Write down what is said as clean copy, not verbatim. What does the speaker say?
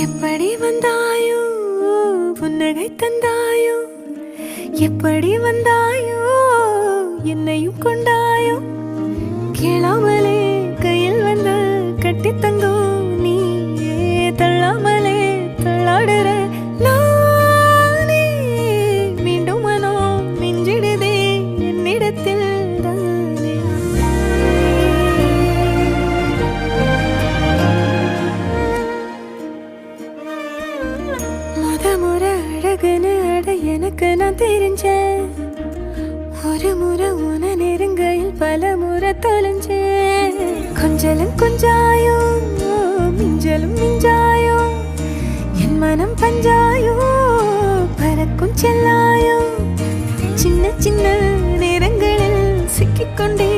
எப்படி வந்தாயோ புன்னகை தந்தாயோ எப்படி வந்தாயோ என்னையும் கொண்டாயோ கேளாமலே கையில் வந்து கட்டி தங்கோ நீயே தள்ளாமலே தள்ளாடுற நானே மீண்டும் மனோ மிஞ்சிடுதே என்னிடத்தில் தானே முறை அழகுன்னு அட எனக்கு நான் தெரிஞ்சேன் ஒரு முறை உன நெருங்கையில் பல முறை தொலைஞ்சேன் கொஞ்சலும் கொஞ்சாயோ மிஞ்சலும் மிஞ்சாயோ என் மனம் பஞ்சாயோ பறக்கும் செல்லாயோ சின்ன சின்ன நேரங்களில் சிக்கிக்கொண்டே